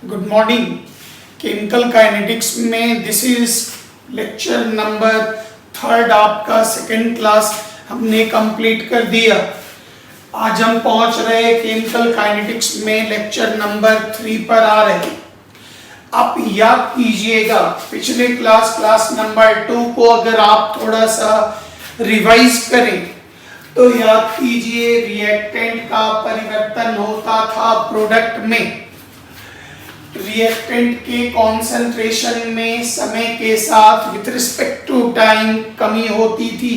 Good morning. Chemical kinetics में this is lecture number 3 आपका second class हमने complete कर दिया। आज हम पहुंच रहे केमिकल काइनेटिक्स में लेक्चर नंबर 3 पर आ रहे। आप याद कीजिएगा पिछले क्लास नंबर 2 को अगर आप थोड़ा सा रिवाइज करें तो याद कीजिए रिएक्टेंट का परिवर्तन होता था प्रोडक्ट में। रिएक्टेंट के कॉन्सेंट्रेशन में समय के साथ विथ रिस्पेक्ट टू टाइम कमी होती थी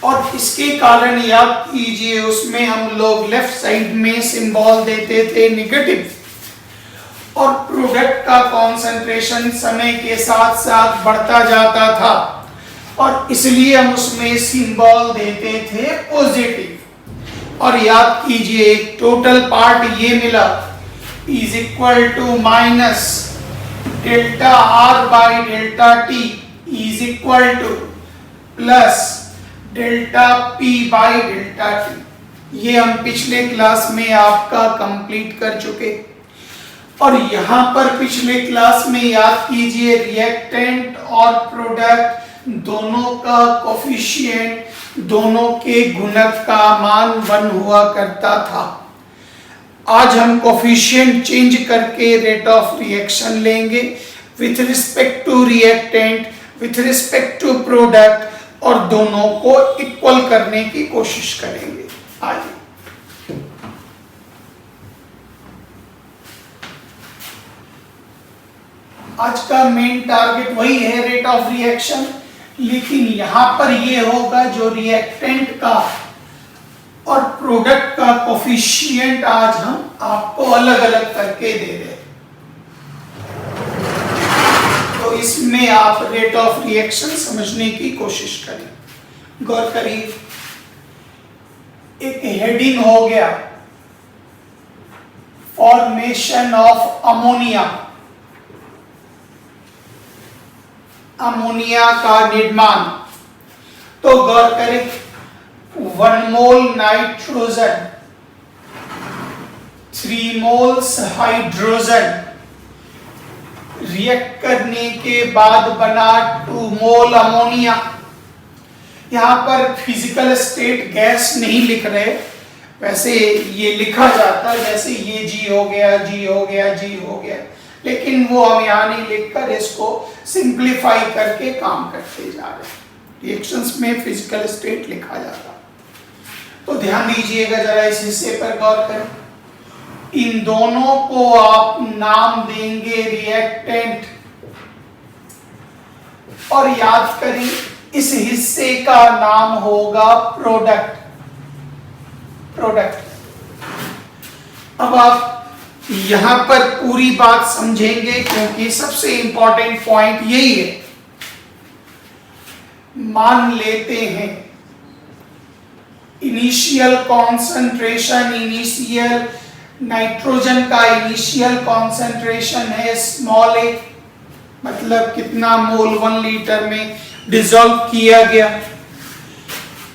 और इसके कारण याद कीजिए उसमें हम लोग लेफ्ट साइड में सिंबल देते थे नेगेटिव और प्रोडक्ट का कॉन्सेंट्रेशन समय के साथ साथ बढ़ता जाता था और इसलिए हम उसमें सिंबल देते थे पॉजिटिव। और याद कीजिए एक टोटल पार्ट ये मिला is equal to minus delta R by delta T is equal to plus delta P by delta T। ये हम पिछले क्लास में आपका कंप्लीट कर चुके और यहाँ पर पिछले क्लास में याद कीजिए रिएक्टेंट और प्रोडक्ट दोनों का कोफिशिएंट दोनों के गुणक का मान 1 हुआ करता था। आज हम कोफिशिएंट चेंज करके रेट ऑफ रिएक्शन लेंगे with respect to reactant with respect to product और दोनों को इक्वल करने की कोशिश करेंगे। आइए आज का मेन टारगेट वही है रेट ऑफ रिएक्शन, लेकिन यहां पर ये होगा जो रिएक्टेंट का और प्रोडक्ट का कोफिशिएंट आज हम आपको अलग अलग करके दे रहे हैं। तो इसमें आप रेट ऑफ रिएक्शन समझने की कोशिश करें। गौर करिए एक हेडिंग हो गया फॉर्मेशन ऑफ अमोनिया, अमोनिया का निर्माण। तो गौर करें 1 mole nitrogen 3 moles hydrogen react करने के बाद बना 2 मोल अमोनिया। यहां पर फिजिकल स्टेट गैस नहीं लिख रहे, वैसे ये लिखा जाता है जैसे ये G हो गया G हो गया G हो गया, लेकिन वो हम यहाँ नहीं लिखकर इसको सिंप्लीफाई करके काम करते जा रहे हैं। रिएक्शंस में फिजिकल स्टेट लिखा जाता। तो ध्यान दीजिएगा जरा इस हिस्से पर गौर करें। इन दोनों को आप नाम देंगे रिएक्टेंट और याद करें इस हिस्से का नाम होगा प्रोडक्ट। अब आप यहां पर पूरी बात समझेंगे क्योंकि सबसे इंपॉर्टेंट पॉइंट यही है। मान लेते हैं इनिशियल कॉन्सेंट्रेशन, इनिशियल नाइट्रोजन का इनिशियल कॉन्सेंट्रेशन है स्मॉल a, मतलब कितना मोल 1 लीटर में डिसॉल्व किया गया।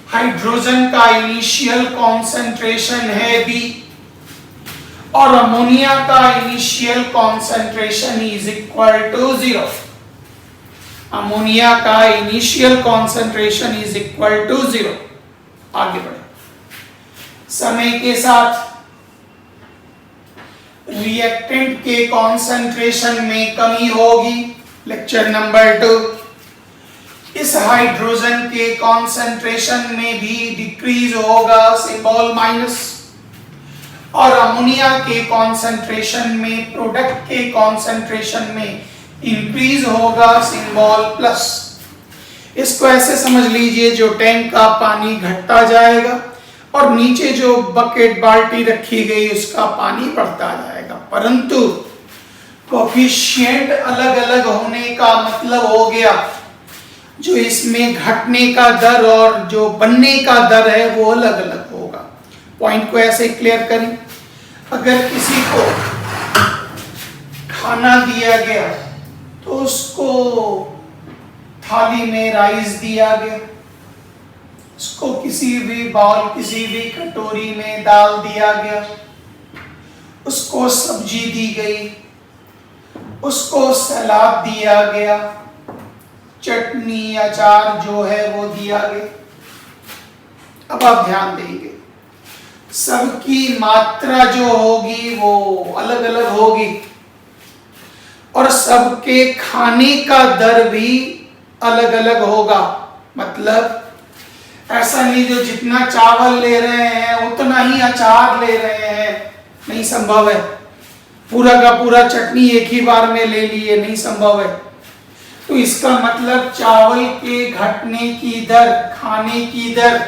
हाइड्रोजन का इनिशियल कॉन्सेंट्रेशन है b और अमोनिया का initial concentration is equal to 0। Ammonia का initial concentration is equal to 0। आगे बढ़े समय के साथ रिएक्टेंट के कॉन्सेंट्रेशन में कमी होगी। लेक्चर नंबर 2 इस हाइड्रोजन के कॉन्सेंट्रेशन में भी डिक्रीज होगा सिंबल माइनस और अमोनिया के कॉन्सेंट्रेशन में प्रोडक्ट के कॉन्सेंट्रेशन में इंक्रीज होगा सिंबल प्लस। इसको ऐसे समझ लीजिए जो टैंक का पानी घटता जाएगा और नीचे जो बकेट बाल्टी रखी गई उसका पानी बढ़ता जाएगा, परंतु कोफिशिएंट अलग अलग होने का मतलब हो गया जो इसमें घटने का दर और जो बनने का दर है वो अलग अलग होगा। पॉइंट को ऐसे क्लियर करें। अगर किसी को खाना दिया गया तो उसको थाली में राइस दिया गया, उसको किसी भी बाउल किसी भी कटोरी में दाल दिया गया, उसको सब्जी दी गई, उसको सलाद दिया गया, चटनी अचार जो है वो दिया गया। अब आप ध्यान देंगे, सबकी मात्रा जो होगी वो अलग अलग होगी और सबके खाने का दर भी अलग अलग होगा। मतलब ऐसा नहीं जो जितना चावल ले रहे हैं उतना ही अचार ले रहे हैं, नहीं संभव है। पूरा का पूरा चटनी एक ही बार में ले लिए, नहीं संभव है। तो इसका मतलब चावल के घटने की दर, खाने की दर,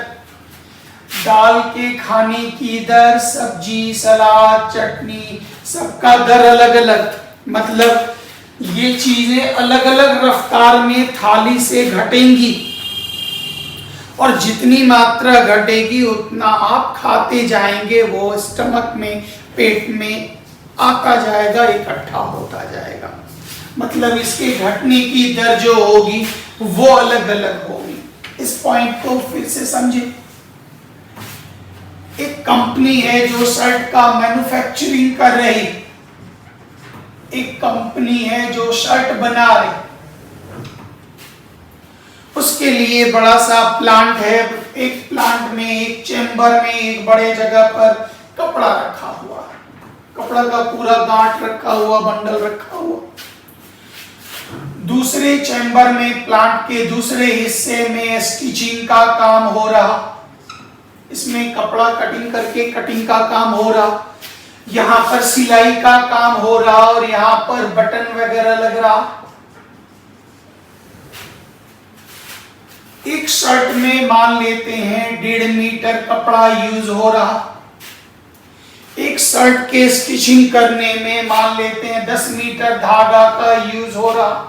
दाल के खाने की दर, सब्जी सलाद चटनी सबका दर अलग अलग। मतलब ये चीजें अलग अलग रफ्तार में थाली से घटेंगी और जितनी मात्रा घटेगी उतना आप खाते जाएंगे, वो स्टमक में, पेट में आता जाएगा, इकट्ठा होता जाएगा। मतलब इसके घटने की दर जो होगी वो अलग अलग होगी। इस पॉइंट को फिर से समझे। एक कंपनी है जो शर्ट का मैन्युफैक्चरिंग कर रही, एक कंपनी है जो शर्ट बना रही, उसके लिए बड़ा सा प्लांट है। एक प्लांट में, एक चेंबर में, एक बड़े जगह पर कपड़ा रखा हुआ है, कपड़ा का पूरा गांठ रखा हुआ, बंडल रखा हुआ। दूसरे चेंबर में, प्लांट के दूसरे हिस्से में स्टिचिंग का काम हो रहा, इसमें कपड़ा कटिंग करके कटिंग का काम हो रहा, यहाँ पर सिलाई का काम हो रहा और यहाँ पर बटन वगैरह लग रहा। एक शर्ट में मान लेते हैं 1.5 मीटर कपड़ा यूज हो रहा। एक शर्ट के स्टिचिंग करने में मान लेते हैं 10 मीटर धागा का यूज हो रहा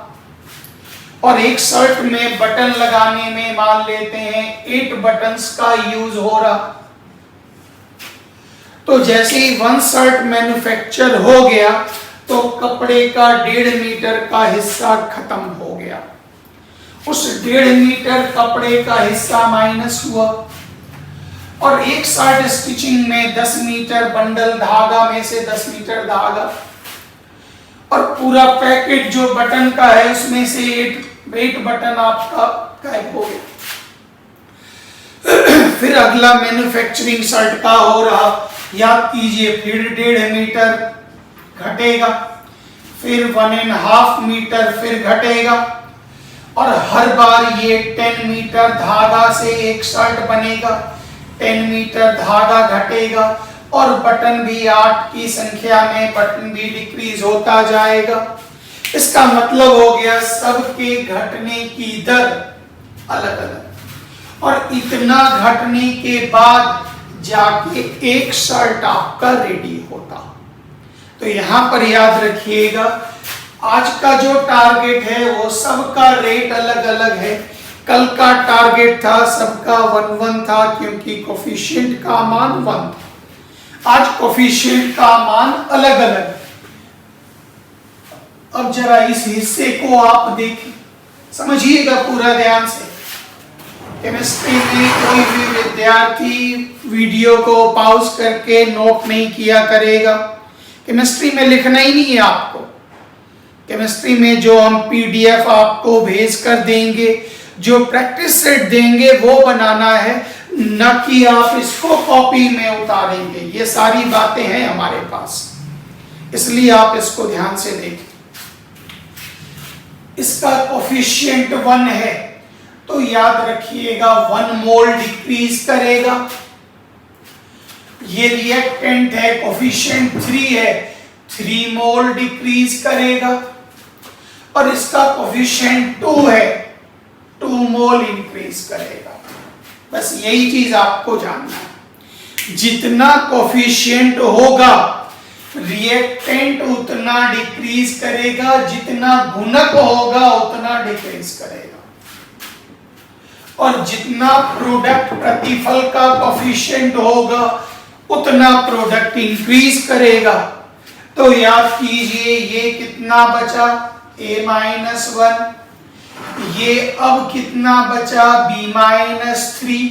और एक शर्ट में बटन लगाने में मान लेते हैं 8 बटन्स का यूज हो रहा। तो जैसे ही 1 शर्ट मैन्युफैक्चर हो गया तो कपड़े का 1.5 मीटर का हिस्सा खत्म हो गया। उस 1.5 मीटर कपड़े का हिस्सा माइनस हुआ और एक शर्ट स्टिचिंग में 10 मीटर बंडल धागा में से 10 मीटर धागा और पूरा पैकेट जो बटन का है उसमें से 8 बटन आपका गायब हो गया। फिर अगला मैन्युफैक्चरिंग शर्ट का हो रहा, याद कीजिए, फिर 1.5 मीटर घटेगा, फिर 1.5 मीटर फिर घटेगा और हर बार ये 10 मीटर धागा से एक शर्ट बनेगा, 10 मीटर धागा घटेगा और बटन भी 8 की संख्या में बटन भी डिक्रीज होता जाएगा। इसका मतलब हो गया सबके घटने की दर अलग अलग और इतना घटने के बाद जाके एक शर्ट आपका रेडी होता। तो यहां पर याद रखिएगा, आज का जो टारगेट है वो सबका रेट अलग अलग है। कल का टारगेट था सबका 1 था क्योंकि कोफिशिएंट का मान 1 था। आज कोफिशिएंट का मान अलग अलग। अब जरा इस हिस्से को आप देखें, समझिएगा पूरा ध्यान से। केमिस्ट्री में कोई भी विद्यार्थी वीडियो को पॉज करके नोट नहीं किया करेगा। केमिस्ट्री में लिखना ही नहीं है आपको। केमिस्ट्री में जो हम पीडीएफ आपको भेज कर देंगे, जो प्रैक्टिस सेट देंगे वो बनाना है, न कि आप इसको कॉपी में उतारेंगे। ये सारी बातें हैं हमारे पास, इसलिए आप इसको ध्यान से देखें। इसका कोफिशिएंट 1 है तो याद रखिएगा 1 मोल डिक्रीज करेगा। ये रिएक्टेंट है, कोफिशिएंट 3 है, 3 मोल डिक्रीज करेगा और इसका कोफिशिएंट 2 है, 2 मोल इंक्रीज करेगा। बस यही चीज आपको जानना है। जितना कोफिशिएंट होगा रिएक्टेंट उतना डिक्रीज करेगा, जितना गुणक होगा उतना डिक्रीज करेगा और जितना प्रोडक्ट प्रतिफल का कोफिशिएंट होगा उतना प्रोडक्ट इंक्रीज करेगा। तो याद कीजिए ये कितना बचा, a-1, ये अब कितना बचा, b-3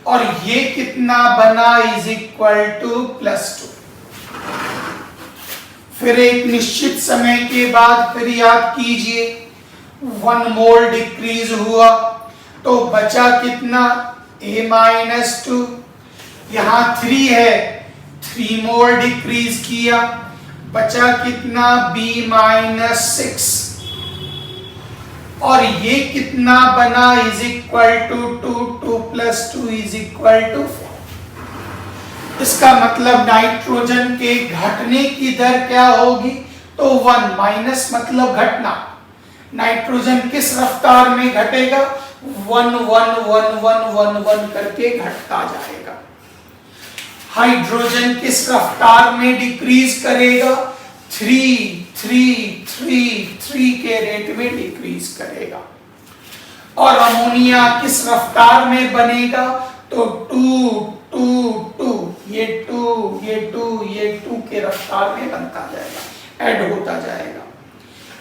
और ये कितना बना = +2। फिर एक निश्चित समय के बाद फिर याद कीजिए 1 मोल डिक्रीज हुआ, तो बचा कितना, A-2, यहाँ 3 है, 3 मोल डिक्रीज किया, बचा कितना, B-6, और ये कितना बना, इज इक्वल टू 2 + 2 = 4। इसका मतलब नाइट्रोजन के घटने की दर क्या होगी, तो 1 माइनस मतलब घटना। नाइट्रोजन किस रफ्तार में घटेगा, 1 1 1 1 1 1 करके घटता जाएगा। हाइड्रोजन किस रफ्तार में डिक्रीज करेगा, 3 3 3 3 के रेट में डिक्रीज करेगा। और अमोनिया किस रफ्तार में बनेगा, तो 2 2 2, ये 2 ये 2 ये 2 के रफ्तार में बनता जाएगा, ऐड होता जाएगा।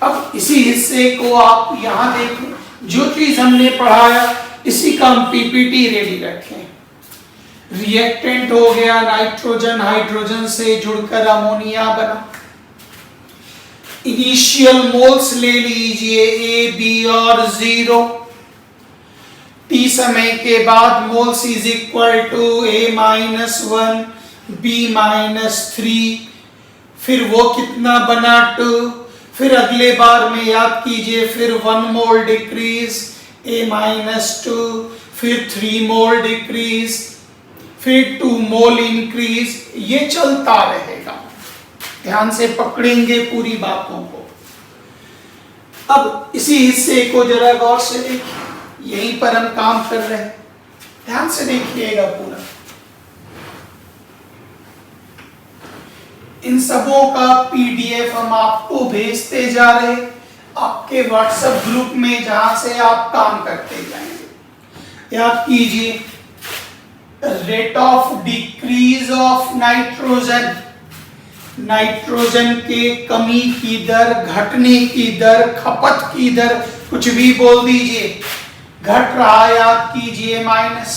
अब इसी हिस्से को आप यहां देखें, जो चीज हमने पढ़ाया इसी का हम पीपीटी रेडी रखें। रिएक्टेंट हो गया, नाइट्रोजन हाइड्रोजन से जुड़कर अमोनिया बना। इनिशियल मोल्स ले लीजिए A, B और 0। T समय के बाद moles is equal to A-1 B-3, फिर वो कितना बना 2, फिर अगले बार में याद कीजिए, फिर 1 मोल डिक्रीज, A-2, फिर 3 मोल डिक्रीज, फिर 2 मोल इंक्रीज, ये चलता रहेगा। ध्यान से पकड़ेंगे पूरी बातों को। अब इसी हिस्से को जरा गौर से देखिए, यहीं पर हम काम कर रहे हैं, ध्यान से देखिएगा पूरा। इन सबों का पीडीएफ हम आपको भेजते जा रहे आपके व्हाट्सएप ग्रुप में, जहां से आप काम करते जाएंगे। याद कीजिए, rate of decrease of nitrogen, nitrogen के कमी की दर, घटने की दर, खपत की दर, कुछ भी बोल दीजिए, घट रहा, याद कीजिए minus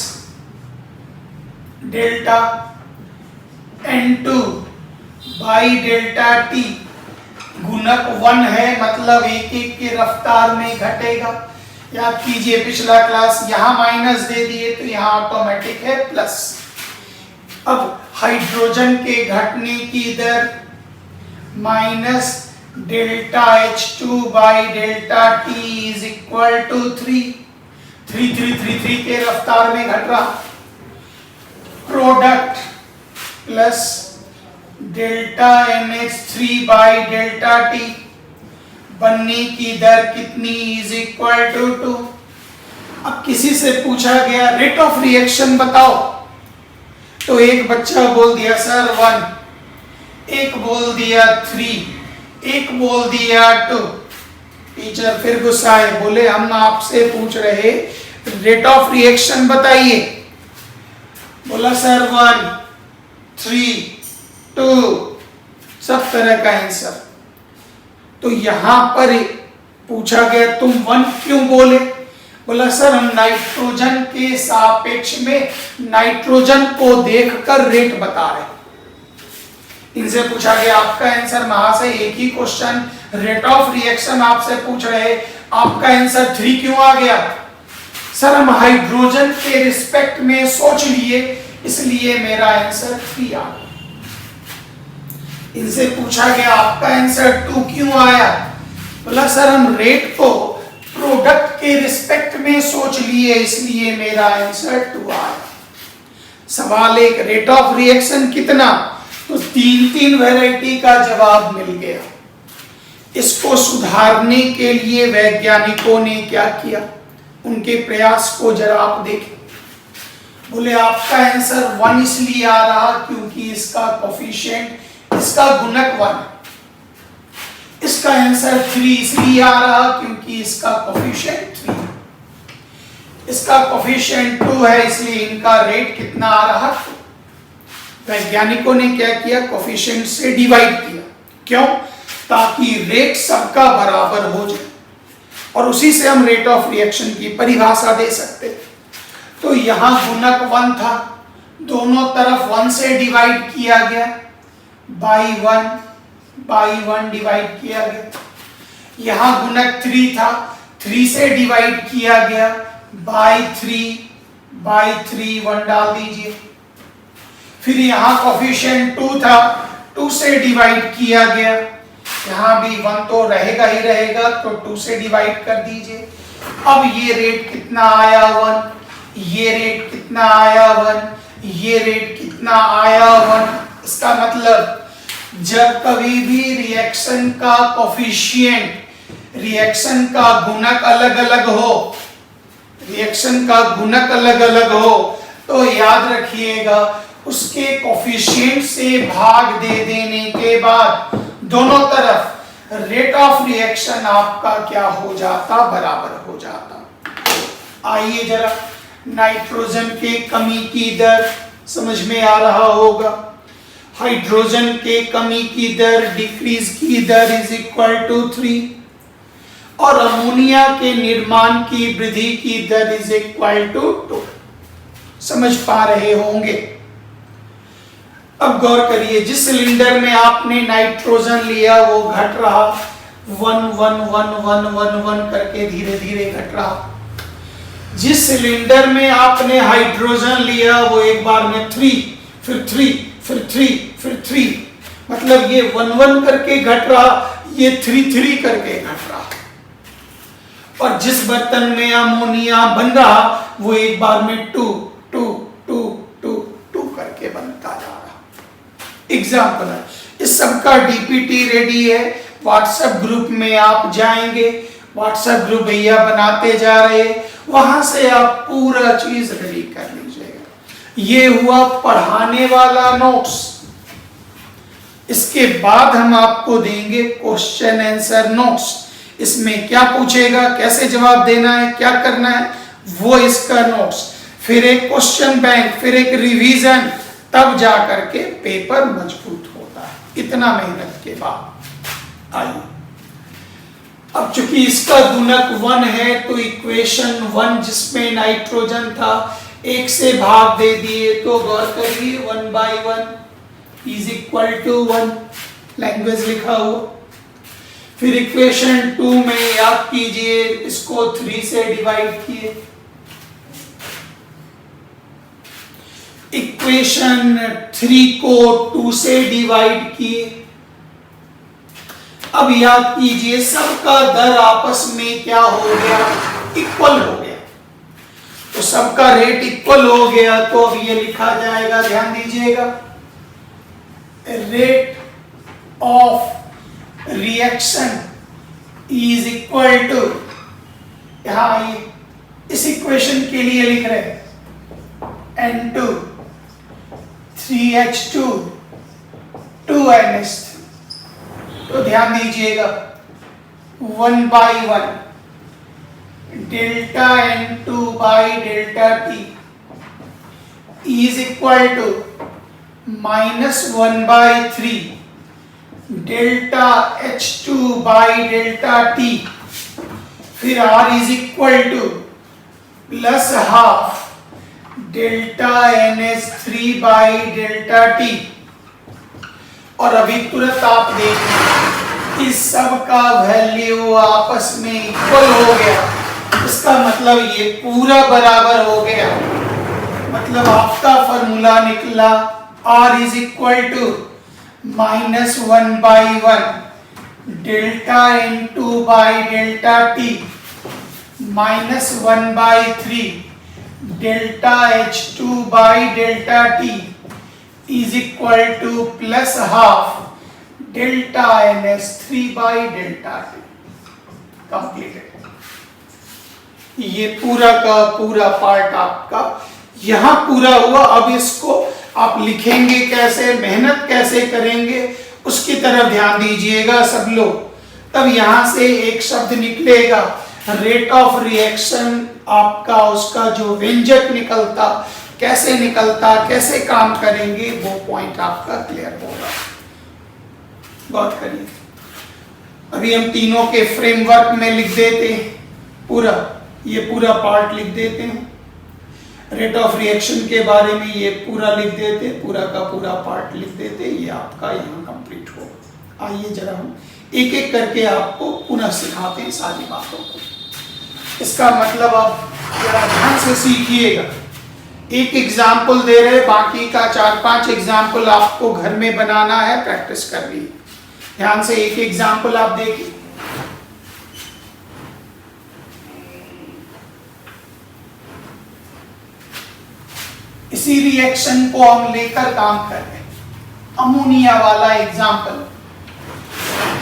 delta N2 by delta T, गुणक 1 है, मतलब एक एक की रफ्तार में घटेगा। याद कीजिए पिछला क्लास, यहां माइनस दे दिए तो यहां ऑटोमेटिक है प्लस। अब हाइड्रोजन के घटने की दर minus delta H2 by delta T is equal to 3 3 3 3 3 के रफ्तार में घट रहा। Product plus delta NH3 by delta T, बनने की दर कितनी, इज इक्वल टू 2। अब किसी से पूछा गया रेट ऑफ रिएक्शन बताओ, तो एक बच्चा बोल दिया सर 1, एक बोल दिया 3, एक बोल दिया 2। टीचर फिर गुस्साए, बोले हम आपसे पूछ रहे रेट ऑफ रिएक्शन बताइए। बोला सर 1, 3, 2, सब तरह का आंसर। तो यहां पर पूछा गया तुम 1 क्यों बोले, बोला सर हम नाइट्रोजन के सापेक्ष में नाइट्रोजन को देखकर रेट बता रहे। इनसे पूछा गया आपका आंसर, महाशय एक ही क्वेश्चन, रेट ऑफ रिएक्शन आपसे पूछ रहे, आपका आंसर 3 क्यों आ गया। सर हम हाइड्रोजन के रिस्पेक्ट में सोच लिए, इसलिए मेरा आंसर 3 आ गया। इनसे पूछा गया आपका आंसर 2 क्यों आया, बोला सर हम रेट को प्रोडक्ट के रिस्पेक्ट में सोच लिए, इसलिए मेरा आंसर 2 आया। सवाल एक, रेट ऑफ रिएक्शन कितना, तो 3 वैरायटी का जवाब मिल गया। इसको सुधारने के लिए वैज्ञानिकों ने क्या किया, उनके प्रयास को जरा आप देखें। बोले आपका आंसर 1 इसलिए आ रहा क्योंकि इसका कोफिशिएंट, इसका गुणक 1। इसका आंसर 3 इसलिए आ रहा क्योंकि इसका कोफिशिएंट 3, इसका कोफिशिएंट 2 है, इसलिए इनका रेट कितना आ रहा। वैज्ञानिकों ने क्या किया, कोफिशिएंट से डिवाइड किया। क्यों, ताकि रेट सबका बराबर हो जाए, और उसी से हम रेट ऑफ रिएक्शन की परिभाषा दे सकते। तो यहां गुणक 1 था, दोनों तरफ 1 से डिवाइड किया गया, बाई 1 बाई 1 डिवाइड किया गया। यहां गुणक 3 था, 3 से डिवाइड किया गया, बाई 3 1 डाल दीजिए। फिर यहां कोफिशिएंट 2 था, 2 से डिवाइड किया गया, यहां भी 1 तो रहेगा ही रहेगा, तो 2 से डिवाइड कर दीजिए। अब ये रेट कितना आया 1, ये रेट कितना आया 1, ये रेट कितना आया 1। इसका मतलब जब कभी भी रिएक्शन का कोफिशिएंट, रिएक्शन का गुणक अलग अलग हो, रिएक्शन का गुणक अलग अलग हो, तो याद रखिएगा उसके कोफिशिएंट से भाग दे देने के बाद दोनों तरफ रेट ऑफ रिएक्शन आपका क्या हो जाता, बराबर हो जाता। आइए जरा नाइट्रोजन के कमी की दर समझ में आ रहा होगा। हाइड्रोजन के कमी की दर, डिक्रीज की दर इज इक्वल टू 3 और अमोनिया के निर्माण की वृद्धि की दर इज इक्वल टू 2। समझ पा रहे होंगे। अब गौर करिए, जिस सिलेंडर में आपने नाइट्रोजन लिया वो घट रहा, 1 1 1 1 1 1 करके धीरे धीरे घट रहा। जिस सिलेंडर में आपने हाइड्रोजन लिया वो एक बार में 3 फिर 3 फिर 3 फिर 3, मतलब ये 1 1 करके घट रहा, ये 3 3 करके घट रहा। और जिस बर्तन में अमोनिया बन रहा वो एक बार में 2 2 2 2 2 करके बनता जा रहा। एग्जाम्पल है, इस सब का डीपीटी रेडी है। व्हाट्सएप ग्रुप में आप जाएंगे, व्हाट्सएप ग्रुप भैया बनाते जा रहे, वहां से आप पूरा चीज रेडी कर लीजिएगा। ये हुआ पढ़ाने वाला नोट्स। इसके बाद हम आपको देंगे क्वेश्चन आंसर नोट्स। इसमें क्या पूछेगा, कैसे जवाब देना है, क्या करना है, वो इसका नोट्स, फिर एक क्वेश्चन बैंक, फिर एक रिवीजन, तब जा करके पेपर मजबूत होता है। इतना मेहनत के बाद। आइए, अब चूंकि इसका गुणक 1 है तो इक्वेशन 1 जिसमें नाइट्रोजन था 1 से भाग दे दिए, तो गौर करिए 1/1 इज इक्वल टू 1, लैंग्वेज लिखा हुआ। फिर इक्वेशन 2 में याद कीजिए, इसको 3 से डिवाइड किए। इक्वेशन 3 को 2 से डिवाइड किए। अब याद कीजिए सबका दर आपस में क्या हो गया, इक्वल हो गया। तो सबका रेट इक्वल हो गया, तो अब ये लिखा जाएगा, ध्यान दीजिएगा, rate of reaction is equal to, यहां इस इक्वेशन के लिए लिख रहे हैं N2 3H2 2NH3। तो ध्यान दीजिएगा 1/1 delta N2 by delta T is equal to -1/3 delta H2 by delta T, फिर R is equal to plus half delta NH3 by delta T। और अभी तुरंत आप देखें इस सब का वैल्यू आपस में इक्वल हो गया। इसका मतलब ये पूरा बराबर हो गया, मतलब आपका फॉर्मूला निकला R is equal to -1/1 delta N2 by delta T -1/3 delta H2 by delta T is equal to plus half delta NH3 by delta T। Completed. ये पूरा का पूरा पार्ट आपका यहां पूरा हुआ। अब इसको आप लिखेंगे कैसे, मेहनत कैसे करेंगे, उसकी तरफ ध्यान दीजिएगा सब लोग। तब यहां से एक शब्द निकलेगा, रेट ऑफ रिएक्शन आपका, उसका जो व्यंजक निकलता, कैसे निकलता, कैसे काम करेंगे, वो पॉइंट आपका क्लियर होगा। बात करिए, अभी हम तीनों के फ्रेमवर्क में लिख देते हैं पूरा, ये पूरा पार्ट लिख देते हैं। रेट ऑफ रिएक्शन के बारे में ये पूरा लिख देते, पूरा का पूरा पार्ट लिख देते, ये आपका यहाँ कंप्लीट हो। आइए जरा हम एक एक करके आपको पुनः सिखाते हैं सारी बातों को। इसका मतलब आप जरा ध्यान से सीखिएगा। एक एग्जाम्पल दे रहे, बाकी का 4-5 एग्जाम्पल आपको घर में बनाना है, प्रैक्टिस करनी है। ध्यान से एक एग्जाम्पल आप देखिए। इसी रिएक्शन को हम लेकर काम कर रहे हैं, अमोनिया वाला एग्जाम्पल।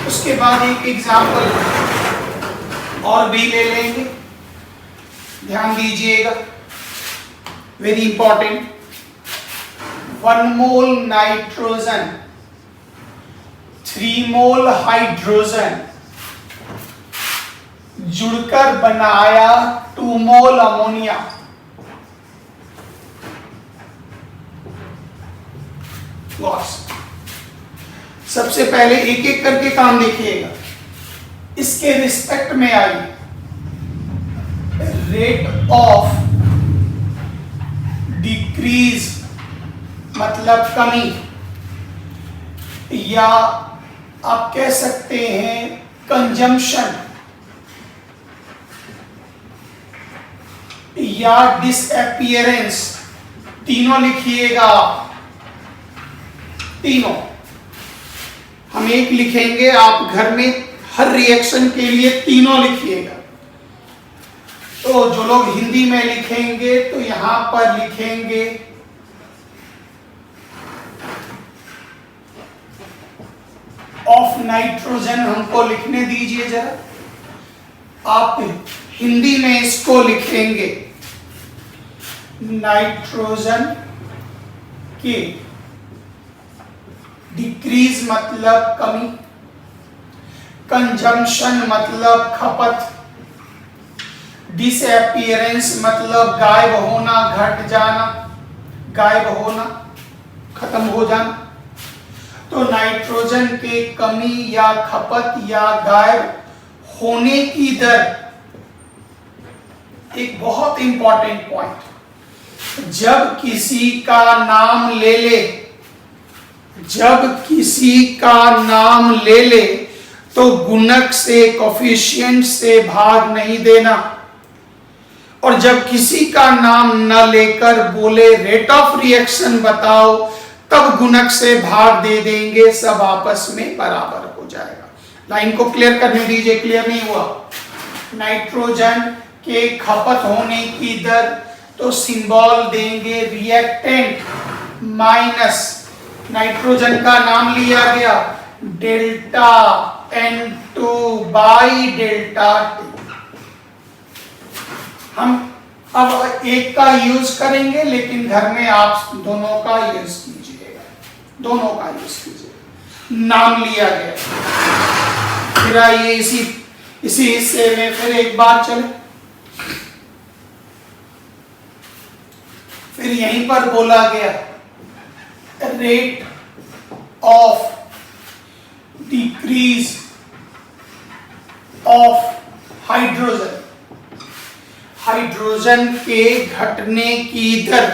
उसके बाद एक एग्जाम्पल और भी ले लेंगे, ध्यान दीजिएगा, वेरी इंपॉर्टेंट। 1 मोल नाइट्रोजन, 3 मोल हाइड्रोजन जुड़कर बनाया 2 मोल अमोनिया। सबसे पहले एक एक करके काम देखिएगा। इसके रिस्पेक्ट में आइए, रेट ऑफ डिक्रीज मतलब कमी, या आप कह सकते हैं कंजम्पशन, या डिसअपीयरेंस, तीनों लिखिएगा आप, तीनों। हम एक लिखेंगे, आप घर में हर रिएक्शन के लिए तीनों लिखिएगा। तो जो लोग हिंदी में लिखेंगे तो यहां पर लिखेंगे ऑफ नाइट्रोजन, हमको लिखने दीजिए जरा। आप हिंदी में इसको लिखेंगे नाइट्रोजन के, डिक्रीज मतलब कमी, कंजम्पशन मतलब खपत, डिसअपीयरेंस मतलब गायब होना, घट जाना, गायब होना, खत्म हो जाना। तो नाइट्रोजन के कमी या खपत या गायब होने की दर, एक बहुत इंपॉर्टेंट पॉइंट, जब किसी का नाम ले ले, जब किसी का नाम ले ले तो गुणक से, कोफिशिएंट से भाग नहीं देना, और जब किसी का नाम न लेकर बोले रेट ऑफ रिएक्शन बताओ, तब गुणक से भाग दे देंगे, सब आपस में बराबर हो जाएगा। लाइन को क्लियर करने दीजिए, क्लियर नहीं हुआ? नाइट्रोजन के खपत होने की दर, तो सिंबल देंगे रिएक्टेंट माइनस, नाइट्रोजन का नाम लिया गया delta N2 by delta T। हम अब एक का यूज करेंगे, लेकिन घर में आप दोनों का यूज कीजिएगा, दोनों का यूज कीजिएगा। नाम लिया गया, फिर आइए इसी हिस्से में फिर एक बार चले। फिर यहीं पर बोला गया rate of decrease of hydrogen, hydrogen के घटने की दर,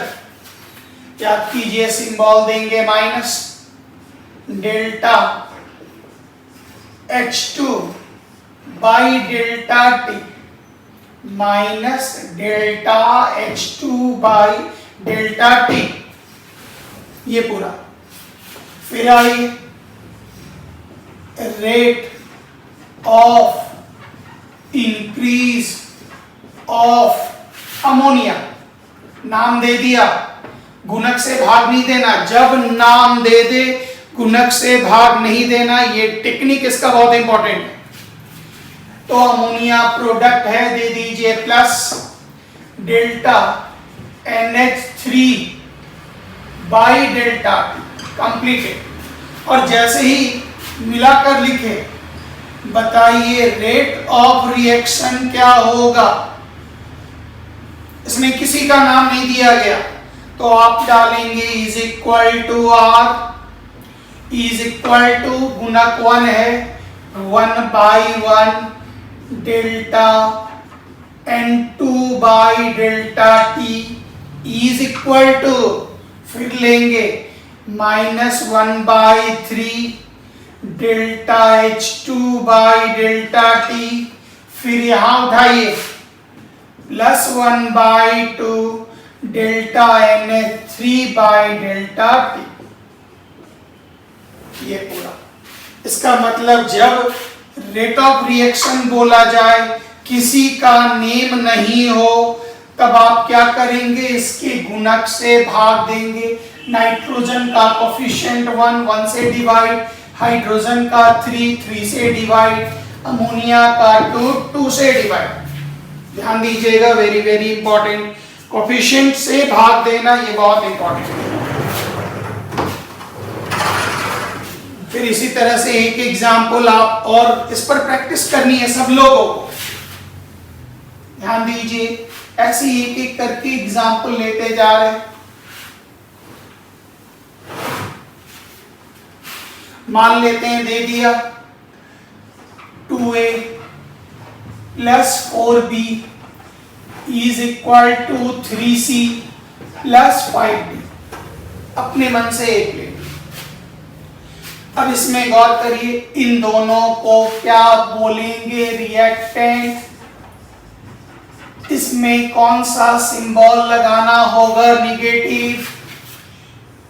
याद कीजिए सिंबल देंगे minus, delta H2 by delta T minus delta H2 by delta T, ये पूरा। फिर आइए rate of increase of ammonia, नाम दे दिया, गुणक से भाग नहीं देना, जब नाम दे दे गुणक से भाग नहीं देना, ये टेक्निक इसका बहुत इंपॉर्टेंट है। तो अमोनिया प्रोडक्ट है, दे दीजिए plus delta NH3 by delta completed, और जैसे ही मिलाकर लिखे, बताइए रेट ऑफ रिएक्शन क्या होगा। इसमें किसी का नाम नहीं दिया गया, तो आप डालेंगे is equal to R, is equal to गुणक 1 है 1/1 delta N2 by delta T is equal to, फिर लेंगे -1/3 delta H2 by delta T, फिर यहां उठाइए +1/2 delta NH3 by delta T. ये पूरा, इसका मतलब जब रेट ऑफ रिएक्शन बोला जाए, किसी का नेम नहीं हो, तब आप क्या करेंगे, इसके गुणक से भाग देंगे। नाइट्रोजन का कोफिशिएंट 1 से डिवाइड, हाइड्रोजन का 3 से डिवाइड, अमोनिया का 2 से डिवाइड। ध्यान दीजिएगा, वेरी वेरी इंपॉर्टेंट, कोफिशिएंट से भाग देना, ये बहुत इंपॉर्टेंट है। फिर इसी तरह से एक एग्जाम्पल आप, और इस पर प्रैक्टिस करनी है सब लोगों को। ध्यान दीजिए, ऐसे एक एक करके एग्जाम्पल लेते जा रहे हैं। मान लेते हैं दे दिया 2a plus 4b is equal to 3c plus 5d। अपने मन से एक ले। अब इसमें गौर करिए, इन दोनों को क्या बोलेंगे, रिएक्टेंट। इसमें कौन सा सिंबल लगाना होगा, निगेटिव।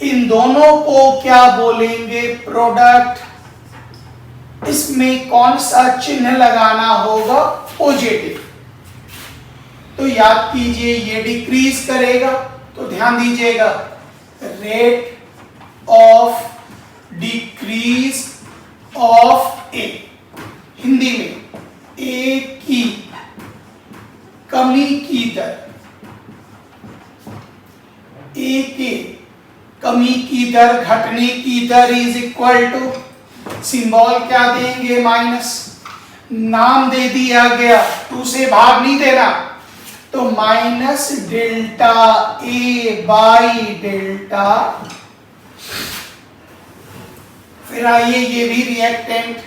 इन दोनों को क्या बोलेंगे, प्रोडक्ट। इसमें कौन सा चिन्ह लगाना होगा, पॉजिटिव। तो याद कीजिए, ये डिक्रीज करेगा, तो ध्यान दीजिएगा, रेट ऑफ डिक्रीज ऑफ ए, हिंदी में ए की कमी की दर, ए के कमी की दर, घटने की दर इज इक्वल टू, सिंबल क्या देंगे, माइनस। नाम दे दिया गया, 2 से भाग नहीं देना, तो minus delta A by delta. फिर आइए, ये भी reactant,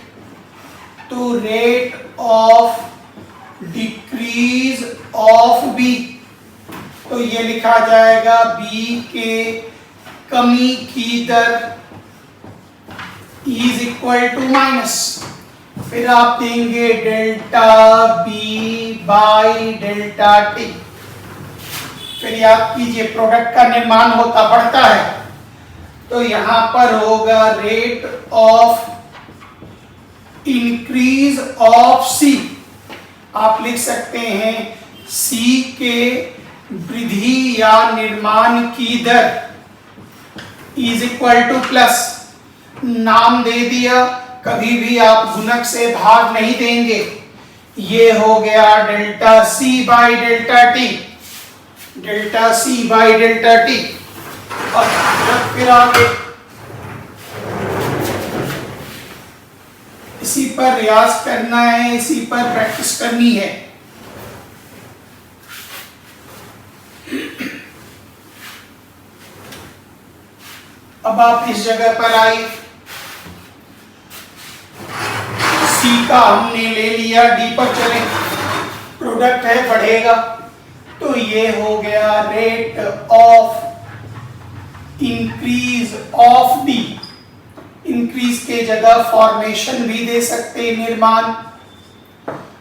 too rate of decrease of B, तो ये लिखा जाएगा बी के कमी की दर इज इक्वल टू माइनस, फिर आप देंगे delta B by delta T. फिर याद कीजिए, प्रोडक्ट का निर्माण होता बढ़ता है, तो यहां पर होगा रेट ऑफ इंक्रीज ऑफ सी। आप लिख सकते हैं सी के वृद्धि या निर्माण की दर इज इक्वल टू प्लस, नाम दे दिया, कभी भी आप गुणक से भाग नहीं देंगे, ये हो गया delta C by delta T, delta C by delta T. और फिर आगे इसी पर रियाज करना है, इसी पर प्रैक्टिस करनी है। अब आप इस जगह पर आइए, सी का हमने ले लिया, डी पर चले, प्रोडक्ट है बढ़ेगा, तो ये हो गया rate of increase of D. Increase के जगह फॉर्मेशन भी दे सकते हैं, निर्माण।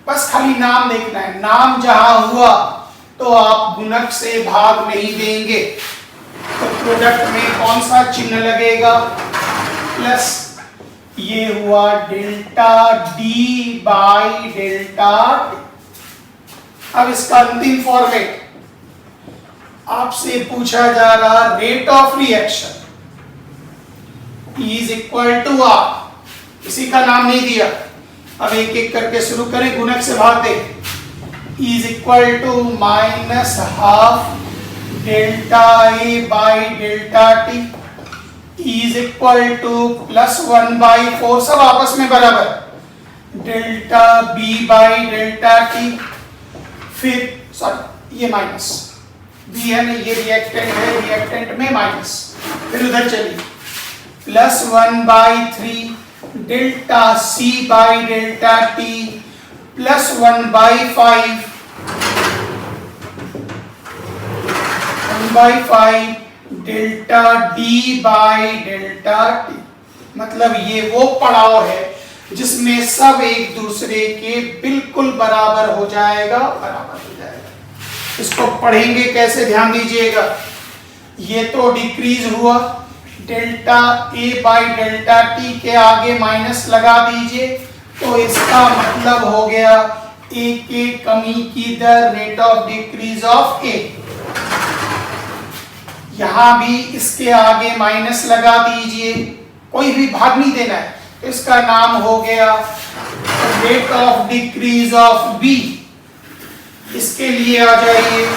बस खाली नाम देखना है, नाम जहां हुआ तो आप गुणक से भाग नहीं देंगे, तो प्रोडक्ट में कौन सा चिन्ह लगेगा, प्लस। ये हुआ delta D by delta T. अब इसका अंतिम फॉर्मेट आपसे पूछा जा रहा, rate of reaction is equal to R, किसी का नाम नहीं दिया, अब एक एक करके शुरू करें, गुणक से भाग दे, is equal to minus half delta A by delta T is equal to plus 1/4, सब आपस में बराबर, delta B by delta T. फिर सॉरी, ये माइनस बी है ना, ये रिएक्टेंट है, रिएक्टेंट में माइनस, फिर उधर चलिए, plus 1/3 delta C by delta T plus 1/5 delta D by delta T. मतलब ये वो पड़ाव है जिसमें सब एक दूसरे के बिल्कुल बराबर हो जाएगा, बराबर हो जाएगा। इसको पढ़ेंगे कैसे, ध्यान दीजिएगा। ये तो डिक्रीज हुआ, delta A by delta T के आगे माइनस लगा दीजिए, तो इसका मतलब हो गया ए के कमी की दर, रेट ऑफ डिक्रीज ऑफ ए। यहां भी इसके आगे माइनस लगा दीजिए, कोई भी भाग नहीं देना है, तो इसका नाम हो गया rate of decrease of B. इसके लिए आ जाइए,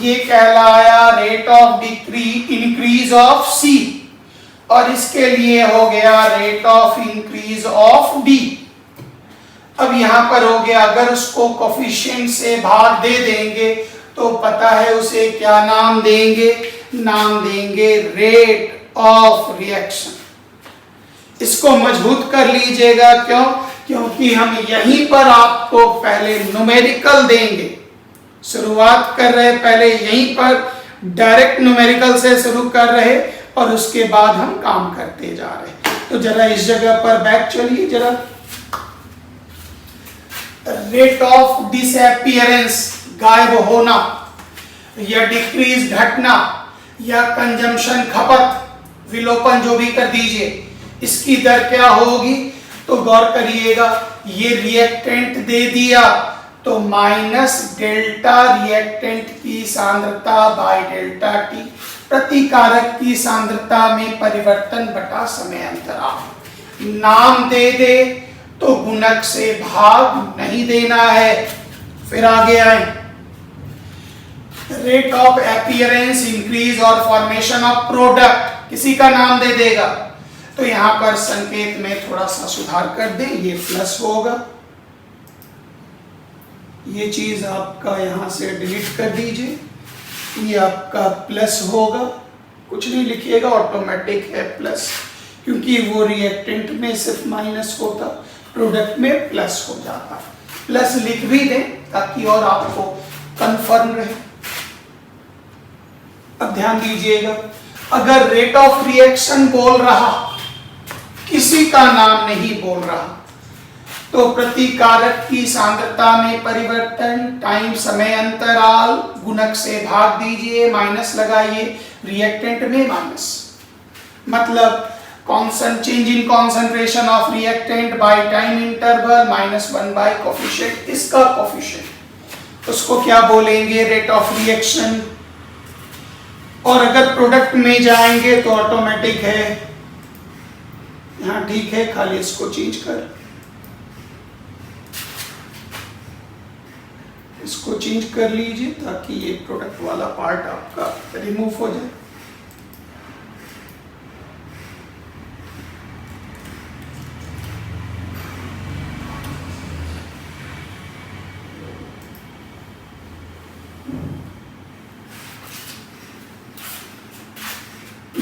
ये कहलाया rate of increase of C, और इसके लिए हो गया rate of increase of D. अब यहां पर हो गया, अगर उसको कोफिशिएंट से भाग दे देंगे तो पता है उसे क्या नाम देंगे, नाम देंगे रेट ऑफ रिएक्शन। इसको मजबूत कर लीजिएगा, क्यों? क्योंकि हम यहीं पर आपको पहले न्यूमेरिकल देंगे। शुरुआत कर रहे पहले यहीं पर डायरेक्ट न्यूमेरिकल से शुरू कर रहे, और उसके बाद हम काम करते जा रहे। तो जरा इस जगह पर बैक चलिए जरा। रेट ऑफ डिसअपीयरेंस, गायब होना, या डिक्रीज घटना, या कंजम्पशन खपत, विलोपन जो भी कर दीजिए, इसकी दर क्या होगी? तो गौर करिएगा, ये रिएक्टेंट दे दिया तो माइनस डेल्टा रिएक्टेंट की सांद्रता बाय डेल्टा टी, प्रतिकारक की सांद्रता में परिवर्तन बटा समय अंतराल। नाम दे दे तो गुणक से भाग नहीं देना है। फिर आगे आए, रेट ऑफ अपीयरेंस इंक्रीज और फॉर्मेशन ऑफ प्रोडक्ट, किसी का नाम दे देगा, तो यहां पर संकेत में थोड़ा सा सुधार कर दें, ये प्लस होगा। ये चीज आपका यहां से डिलीट कर दीजिए, ये आपका प्लस होगा, कुछ नहीं लिखिएगा, ऑटोमेटिक है प्लस, क्योंकि वो रिएक्टेंट में सिर्फ माइनस होता, प्रोडक्ट में प्लस हो जाता। प्लस लिख भी दें ताकि और आपको कंफर्म रहे। अब ध्यान दीजिएगा, अगर रेट ऑफ रिएक्शन बोल रहा, किसी का नाम नहीं बोल रहा, तो प्रतिकारक की सांद्रता में परिवर्तन टाइम समय अंतराल गुणक से भाग दीजिए, माइनस लगाइए, रिएक्टेंट में माइनस, मतलब change in concentration of reactant by time interval -1 bye coefficient, इसका कोफिशिएंट, उसको क्या बोलेंगे? Rate of reaction. और अगर प्रोडक्ट में जाएंगे तो ऑटोमेटिक है, यहां ठीक है, खाली इसको चेंज कर, इसको चेंज कर लीजिए ताकि ये प्रोडक्ट वाला पार्ट आपका रिमूव हो जाए।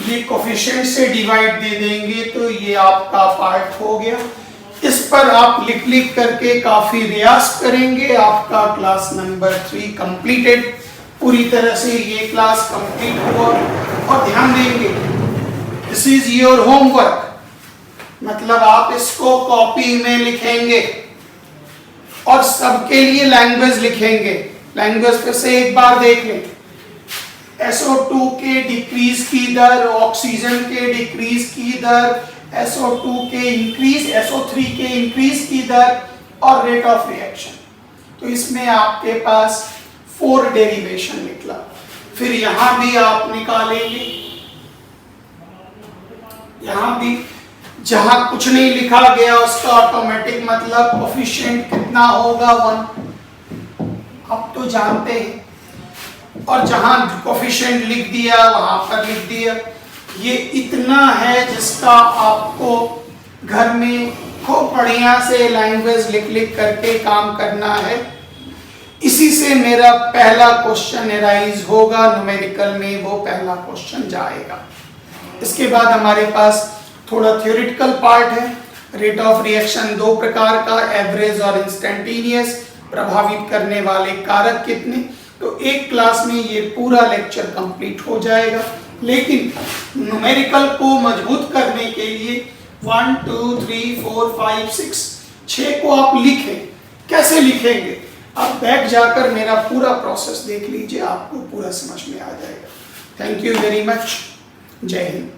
ये कोफिशिएंट से डिवाइड दे देंगे तो ये आपका पार्ट हो गया। इस पर आप लिख लिख करके काफी रियाज करेंगे। आपका क्लास नंबर 3 कंप्लीटेड, पूरी तरह से ये क्लास कंप्लीट हुआ। और ध्यान देंगे, दिस इज योर होमवर्क, मतलब आप इसको कॉपी में लिखेंगे और सबके लिए लैंग्वेज लिखेंगे। लैंग्वेज फिर से एक बार देख लें, SO2 के डिक्रीज की दर, ऑक्सीजन के डिक्रीज की दर, SO2 के इंक्रीज, SO3 के इंक्रीज की दर और रेट ऑफ रिएक्शन। तो इसमें आपके पास 4 डेरिवेशन निकला। फिर यहां भी आप निकालेंगे, यहां भी जहां कुछ नहीं लिखा गया उसका ऑटोमेटिक मतलब कोफिशिएंट कितना होगा 1, आप तो जानते हैं। और जहां कोफिशिएंट लिख दिया वहां पर लिख दिया। ये इतना है जिसका आपको घर में खूब बढ़िया से लैंग्वेज लिख लिख करके काम करना है। इसी से मेरा पहला क्वेश्चन एराइज होगा न्यूमेरिकल में, वो पहला क्वेश्चन जाएगा। इसके बाद हमारे पास थोड़ा थ्योरेटिकल पार्ट है। रेट ऑफ रिएक्शन 2 प्रकार का, एवरेज और इंस्टेंटेनियस। प्रभावित करने वाले कारक कितने, तो एक क्लास में ये पूरा लेक्चर कंप्लीट हो जाएगा। लेकिन न्यूमेरिकल को मजबूत करने के लिए 1 2 3 4 5 6 6 को आप लिखें। कैसे लिखेंगे? आप बैक जाकर मेरा पूरा प्रोसेस देख लीजिए, आपको पूरा समझ में आ जाएगा। Thank you very much. जय हिंद।